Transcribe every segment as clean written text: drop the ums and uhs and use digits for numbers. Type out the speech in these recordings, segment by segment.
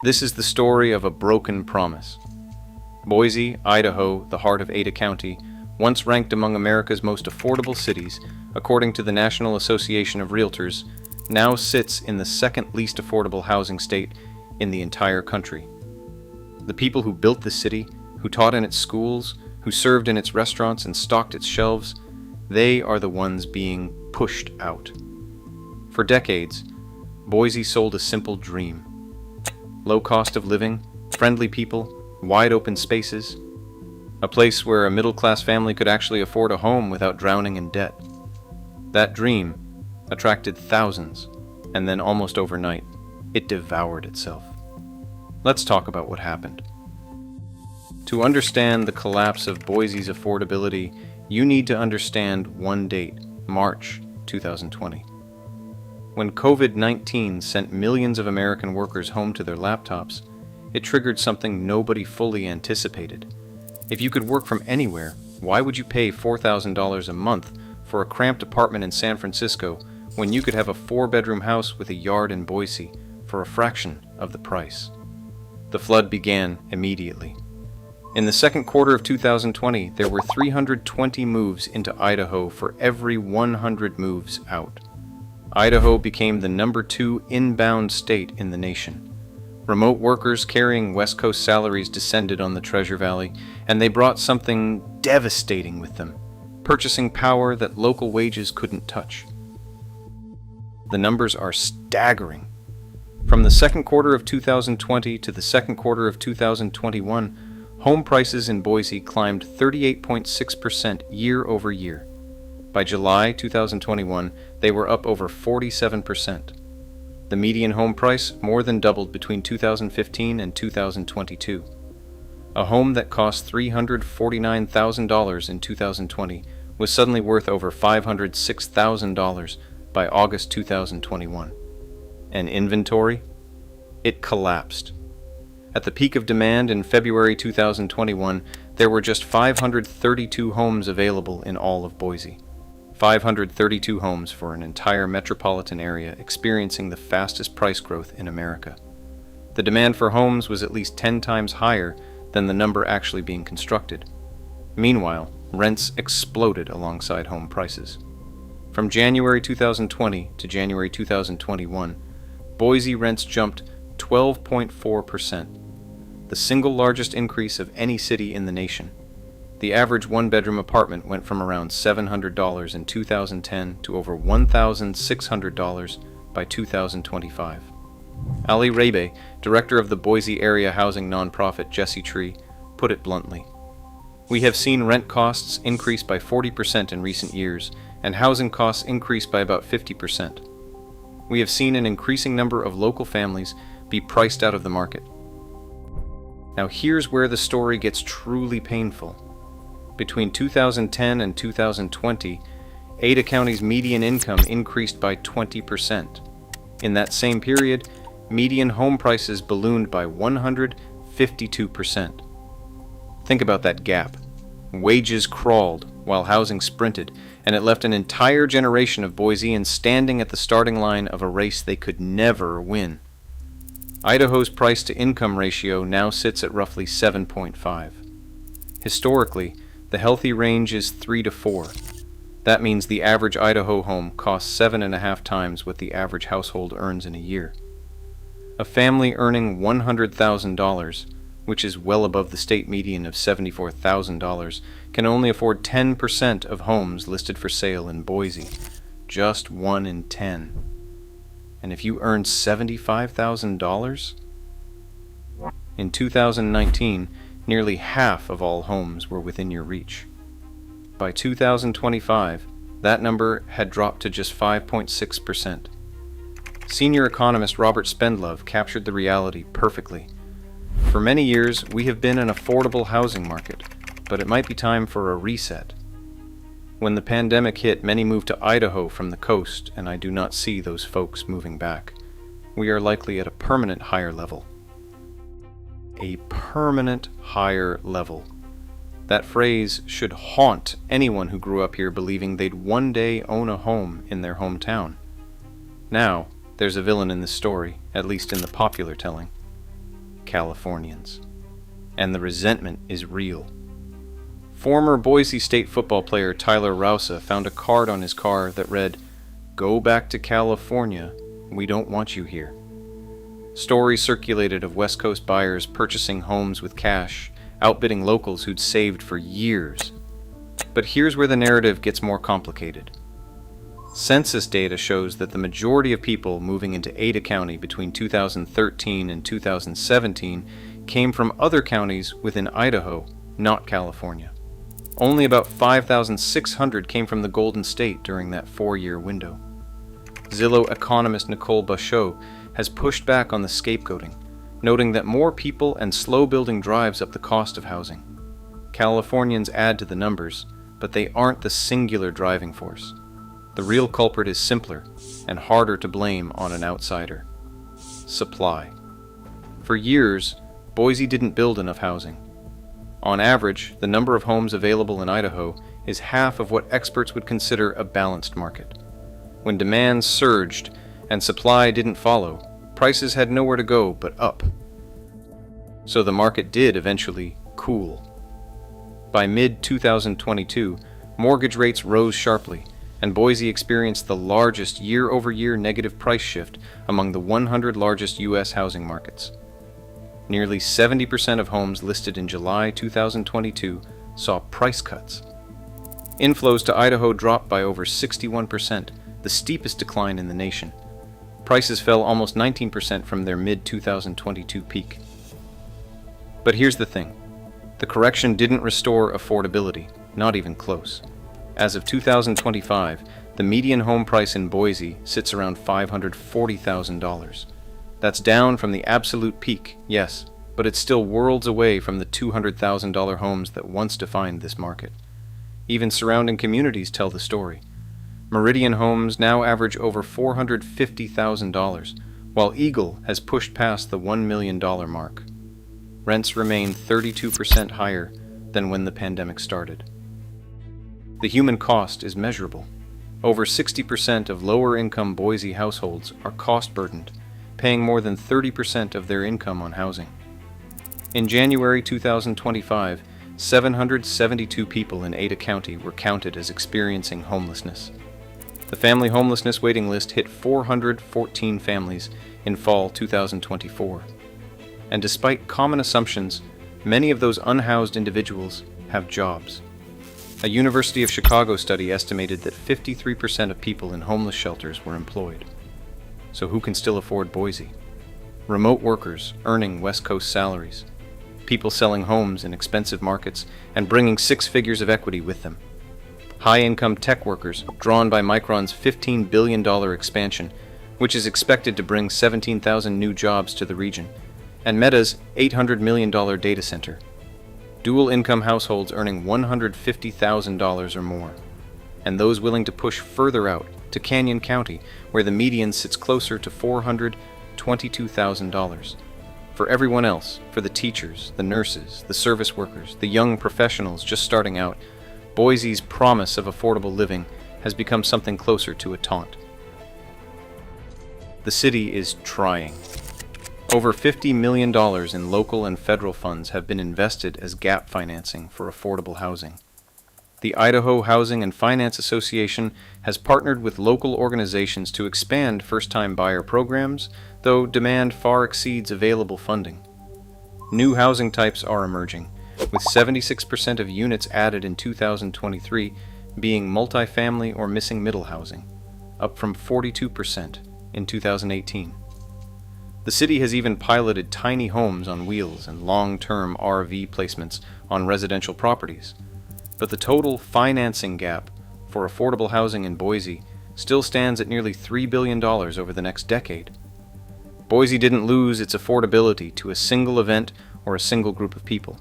This is the story of a broken promise. Boise, Idaho, the heart of Ada County, once ranked among America's most affordable cities, according to the National Association of Realtors, now sits in the second least affordable housing state in the entire country. The people who built the city, who taught in its schools, who served in its restaurants and stocked its shelves, they are the ones being pushed out. For decades, Boise sold a simple dream. Low cost of living, friendly people, wide open spaces, a place where a middle-class family could actually afford a home without drowning in debt. That dream attracted thousands, and then almost overnight, it devoured itself. Let's talk about what happened. To understand the collapse of Boise's affordability, you need to understand one date, March 2020. When COVID-19 sent millions of American workers home to their laptops, it triggered something nobody fully anticipated. If you could work from anywhere, why would you pay $4,000 a month for a cramped apartment in San Francisco when you could have a 4-bedroom house with a yard in Boise for a fraction of the price? The flood began immediately. In the second quarter of 2020, there were 320 moves into Idaho for every 100 moves out. Idaho became the number 2 inbound state in the nation. Remote workers carrying West Coast salaries descended on the Treasure Valley, and they brought something devastating with them, purchasing power that local wages couldn't touch. The numbers are staggering. From the second quarter of 2020 to the second quarter of 2021, home prices in Boise climbed 38.6% year over year. By July 2021, they were up over 47%. The median home price more than doubled between 2015 and 2022. A home that cost $349,000 in 2020 was suddenly worth over $506,000 by August 2021. And inventory? It collapsed. At the peak of demand in February 2021, there were just 532 homes available in all of Boise. 532 homes for an entire metropolitan area experiencing the fastest price growth in America. The demand for homes was at least 10 times higher than the number actually being constructed. Meanwhile, rents exploded alongside home prices. From January 2020 to January 2021, Boise rents jumped 12.4%, the single largest increase of any city in the nation. The average 1-bedroom apartment went from around $700 in 2010 to over $1,600 by 2025. Ali Rabe, director of the Boise area housing nonprofit Jesse Tree, put it bluntly. We have seen rent costs increase by 40% in recent years, and housing costs increase by about 50%. We have seen an increasing number of local families be priced out of the market. Now here's where the story gets truly painful. Between 2010 and 2020, Ada County's median income increased by 20%. In that same period, median home prices ballooned by 152%. Think about that gap. Wages crawled while housing sprinted, and it left an entire generation of Boiseans standing at the starting line of a race they could never win. Idaho's price-to-income ratio now sits at roughly 7.5. Historically, the healthy range is 3 to 4. That means the average Idaho home costs 7.5 times what the average household earns in a year. A family earning $100,000, which is well above the state median of $74,000, can only afford 10% of homes listed for sale in Boise. Just 1 in 10. And if you earn $75,000? In 2019, nearly half of all homes were within your reach. By 2025, that number had dropped to just 5.6%. Senior economist Robert Spendlove captured the reality perfectly. For many years, we have been an affordable housing market, but it might be time for a reset. When the pandemic hit, many moved to Idaho from the coast, and I do not see those folks moving back. We are likely at a permanent higher level. A permanent higher level. That phrase should haunt anyone who grew up here believing they'd one day own a home in their hometown. Now, there's a villain in this story, at least in the popular telling. Californians. And the resentment is real. Former Boise State football player Tyler Rousa found a card on his car that read, "Go back to California, we don't want you here." Stories circulated of West Coast buyers purchasing homes with cash, outbidding locals who'd saved for years. But here's where the narrative gets more complicated. Census data shows that the majority of people moving into Ada County between 2013 and 2017 came from other counties within Idaho, not California. Only about 5,600 came from the Golden State during that 4-year window. Zillow economist Nicole Bachot has pushed back on the scapegoating, noting that more people and slow building drives up the cost of housing. Californians add to the numbers, but they aren't the singular driving force. The real culprit is simpler and harder to blame on an outsider: supply. For years, Boise didn't build enough housing. On average, the number of homes available in Idaho is half of what experts would consider a balanced market. When demand surged and supply didn't follow, prices had nowhere to go but up. So the market did eventually cool. By mid-2022, mortgage rates rose sharply, and Boise experienced the largest year-over-year negative price shift among the 100 largest U.S. housing markets. Nearly 70% of homes listed in July 2022 saw price cuts. Inflows to Idaho dropped by over 61%, the steepest decline in the nation. Prices fell almost 19% from their mid-2022 peak. But here's the thing. The correction didn't restore affordability, not even close. As of 2025, the median home price in Boise sits around $540,000. That's down from the absolute peak, yes, but it's still worlds away from the $200,000 homes that once defined this market. Even surrounding communities tell the story. Meridian homes now average over $450,000, while Eagle has pushed past the $1 million mark. Rents remain 32% higher than when the pandemic started. The human cost is measurable. Over 60% of lower-income Boise households are cost-burdened, paying more than 30% of their income on housing. In January 2025, 772 people in Ada County were counted as experiencing homelessness. The family homelessness waiting list hit 414 families in fall 2024. And despite common assumptions, many of those unhoused individuals have jobs. A University of Chicago study estimated that 53% of people in homeless shelters were employed. So who can still afford Boise? Remote workers earning West Coast salaries. People selling homes in expensive markets and bringing 6 figures of equity with them. High-income tech workers drawn by Micron's $15 billion expansion, which is expected to bring 17,000 new jobs to the region, and Meta's $800 million data center. Dual-income households earning $150,000 or more, and those willing to push further out to Canyon County, where the median sits closer to $422,000. For everyone else, for the teachers, the nurses, the service workers, the young professionals just starting out, Boise's promise of affordable living has become something closer to a taunt. The city is trying. Over $50 million in local and federal funds have been invested as gap financing for affordable housing. The Idaho Housing and Finance Association has partnered with local organizations to expand first-time buyer programs, though demand far exceeds available funding. New housing types are emerging, with 76% of units added in 2023 being multifamily or missing middle housing, up from 42% in 2018. The city has even piloted tiny homes on wheels and long-term RV placements on residential properties. But the total financing gap for affordable housing in Boise still stands at nearly $3 billion over the next decade. Boise didn't lose its affordability to a single event or a single group of people.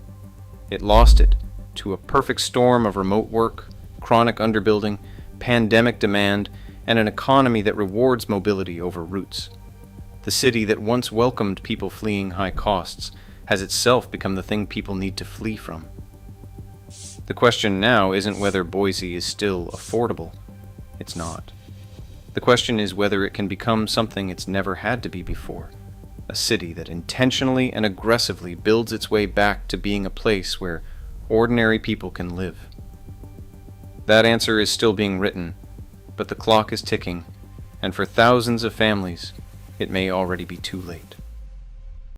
It lost it to a perfect storm of remote work, chronic underbuilding, pandemic demand, and an economy that rewards mobility over roots. The city that once welcomed people fleeing high costs has itself become the thing people need to flee from. The question now isn't whether Boise is still affordable. It's not. The question is whether it can become something it's never had to be before, A city that intentionally and aggressively builds its way back to being a place where ordinary people can live? That answer is still being written, but the clock is ticking, and for thousands of families, it may already be too late.